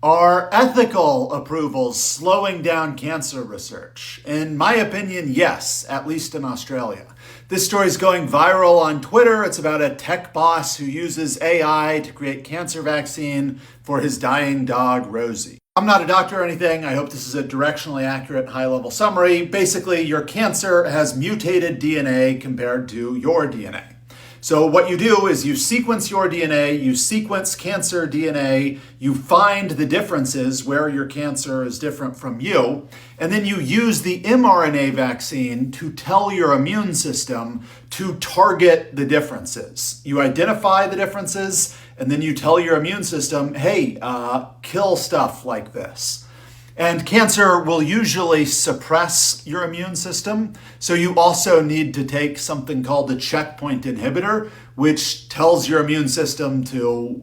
Are ethical approvals slowing down cancer research? In my opinion, yes, at least in Australia. This story is going viral on Twitter. It's about a tech boss who uses AI to create cancer vaccine for his dying dog, Rosie. I'm not a doctor or anything. I hope this is a directionally accurate high-level summary. Basically, your cancer has mutated DNA compared to your DNA. So what you do is you sequence your DNA, you sequence cancer DNA, you find the differences where your cancer is different from you, and then you use the mRNA vaccine to tell your immune system to target the differences. You identify the differences, and then you tell your immune system, hey, kill stuff like this. And cancer will usually suppress your immune system. So you also need to take something called a checkpoint inhibitor, which tells your immune system to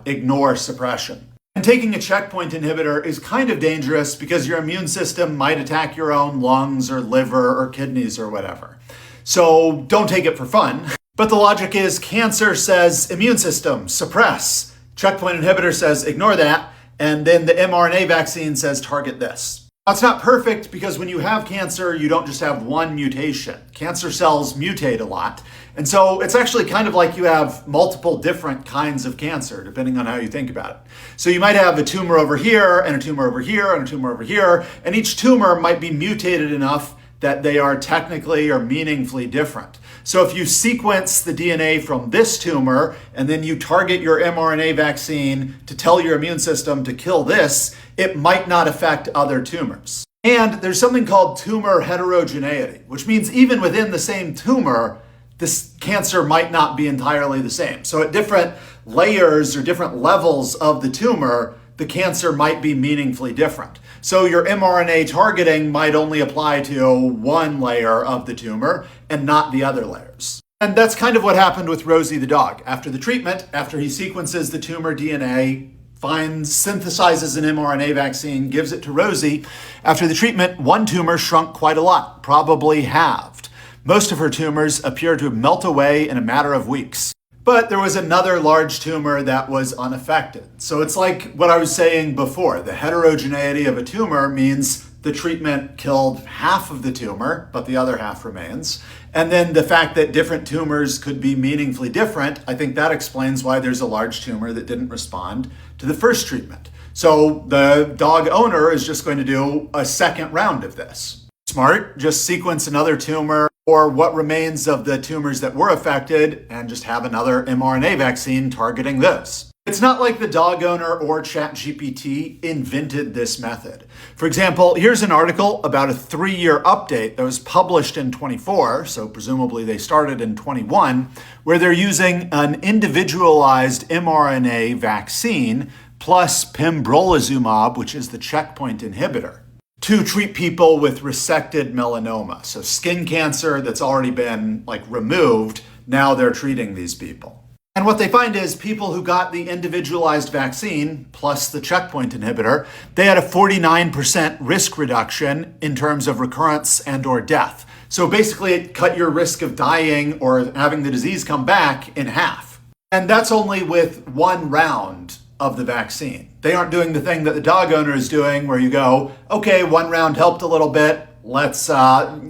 ignore suppression. And taking a checkpoint inhibitor is kind of dangerous because your immune system might attack your own lungs or liver or kidneys or whatever. So don't take it for fun. But the logic is cancer says immune system, suppress. Checkpoint inhibitor says ignore that. And then the mRNA vaccine says target this. Now, it's not perfect because when you have cancer, you don't just have one mutation. Cancer cells mutate a lot. And so it's actually kind of like you have multiple different kinds of cancer, depending on how you think about it. So you might have a tumor over here, and a tumor over here, and a tumor over here, and each tumor might be mutated enough that they are technically or meaningfully different. So if you sequence the DNA from this tumor and then you target your mRNA vaccine to tell your immune system to kill this, it might not affect other tumors. And there's something called tumor heterogeneity, which means even within the same tumor, this cancer might not be entirely the same. So at different layers or different levels of the tumor, the cancer might be meaningfully different. So your mRNA targeting might only apply to one layer of the tumor and not the other layers. And that's kind of what happened with Rosie the dog. After the treatment, after he sequences the tumor DNA, synthesizes an mRNA vaccine, gives it to Rosie, after the treatment, one tumor shrunk quite a lot, probably halved. Most of her tumors appear to melt away in a matter of weeks. But there was another large tumor that was unaffected. So it's like what I was saying before. The heterogeneity of a tumor means the treatment killed half of the tumor, but the other half remains. And then the fact that different tumors could be meaningfully different, I think that explains why there's a large tumor that didn't respond to the first treatment. So the dog owner is just going to do a second round of this. Smart, just sequence another tumor or what remains of the tumors that were affected and just have another mRNA vaccine targeting those. It's not like the dog owner or ChatGPT invented this method. For example, here's an article about a 3-year update that was published in 24, so presumably they started in 21, where they're using an individualized mRNA vaccine plus pembrolizumab, which is the checkpoint inhibitor, to treat people with resected melanoma. So skin cancer that's already been removed, now they're treating these people. And what they find is people who got the individualized vaccine plus the checkpoint inhibitor, they had a 49% risk reduction in terms of recurrence and or death. So basically it cut your risk of dying or having the disease come back in half. And that's only with one round of the vaccine. They aren't doing the thing that the dog owner is doing where you go, okay, one round helped a little bit, let's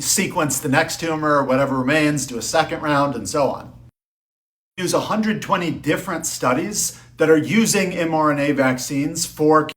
sequence the next tumor or whatever remains, do a second round, and so on. Use 120 different studies that are using mRNA vaccines for,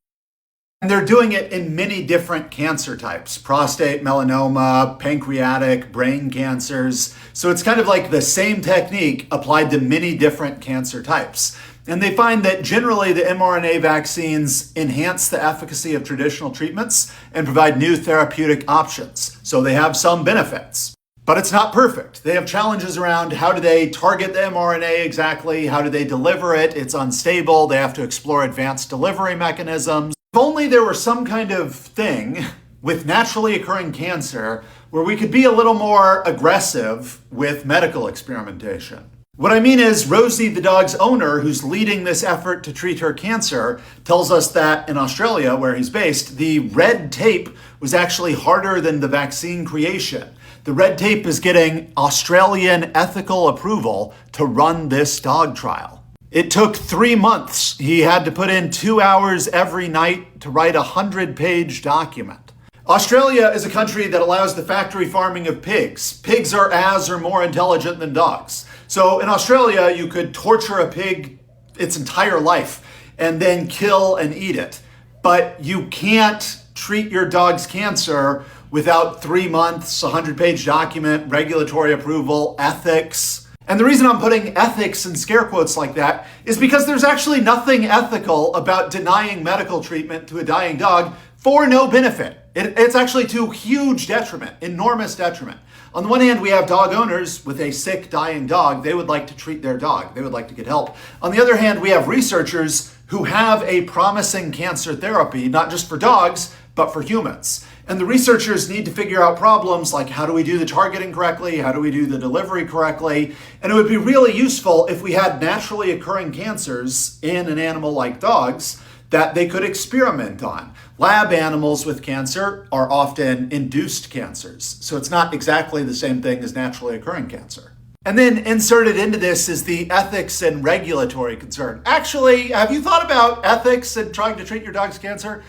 and they're doing it in many different cancer types: prostate, melanoma, pancreatic, brain cancers. So it's kind of like the same technique applied to many different cancer types. And they find that generally the mRNA vaccines enhance the efficacy of traditional treatments and provide new therapeutic options. So they have some benefits. But it's not perfect. They have challenges around how do they target the mRNA exactly, how do they deliver it, it's unstable, they have to explore advanced delivery mechanisms. If only there were some kind of thing with naturally occurring cancer where we could be a little more aggressive with medical experimentation. What I mean is Rosie, the dog's owner, who's leading this effort to treat her cancer, tells us that in Australia, where he's based, the red tape was actually harder than the vaccine creation. The red tape is getting Australian ethical approval to run this dog trial. It took 3 months. He had to put in 2 hours every night to write a 100-page document. Australia is a country that allows the factory farming of pigs. Pigs are as or more intelligent than dogs. So in Australia, you could torture a pig its entire life and then kill and eat it. But you can't treat your dog's cancer without 3 months, a 100-page document, regulatory approval, ethics. And the reason I'm putting ethics in scare quotes like that is because there's actually nothing ethical about denying medical treatment to a dying dog for no benefit. It's actually to huge detriment, enormous detriment. On the one hand, we have dog owners with a sick, dying dog. They would like to treat their dog. They would like to get help. On the other hand, we have researchers who have a promising cancer therapy, not just for dogs, but for humans. And the researchers need to figure out problems like how do we do the targeting correctly? How do we do the delivery correctly? And it would be really useful if we had naturally occurring cancers in an animal like dogs that they could experiment on. Lab animals with cancer are often induced cancers, so it's not exactly the same thing as naturally occurring cancer. And then inserted into this is the ethics and regulatory concern. Actually, have you thought about ethics and trying to treat your dog's cancer?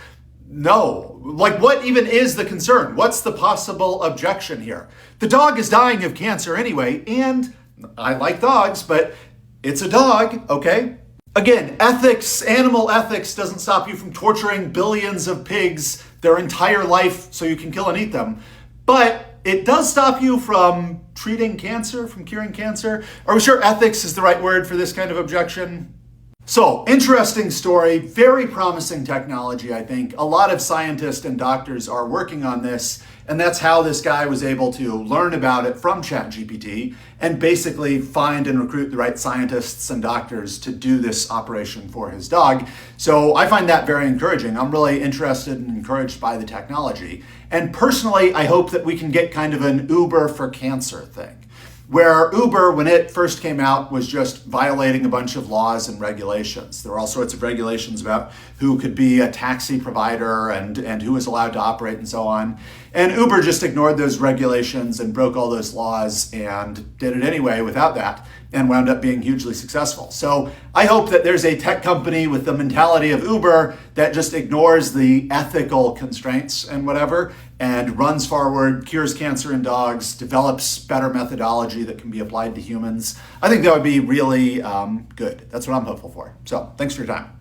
No. Like, what even is the concern? What's the possible objection here? The dog is dying of cancer anyway, and I like dogs, but it's a dog, okay? Again, ethics, animal ethics doesn't stop you from torturing billions of pigs their entire life so you can kill and eat them. But it does stop you from treating cancer, from curing cancer. Are we sure ethics is the right word for this kind of objection? So, interesting story, very promising technology, I think. A lot of scientists and doctors are working on this, and that's how this guy was able to learn about it from ChatGPT and basically find and recruit the right scientists and doctors to do this operation for his dog. So I find that very encouraging. I'm really interested and encouraged by the technology. And personally, I hope that we can get kind of an Uber for cancer thing, where Uber, when it first came out, was just violating a bunch of laws and regulations. There were all sorts of regulations about who could be a taxi provider and who was allowed to operate and so on. And Uber just ignored those regulations and broke all those laws and did it anyway without that and wound up being hugely successful. So I hope that there's a tech company with the mentality of Uber that just ignores the ethical constraints and whatever and runs forward, cures cancer in dogs, develops better methodology that can be applied to humans. I think that would be really good. That's what I'm hopeful for. So thanks for your time.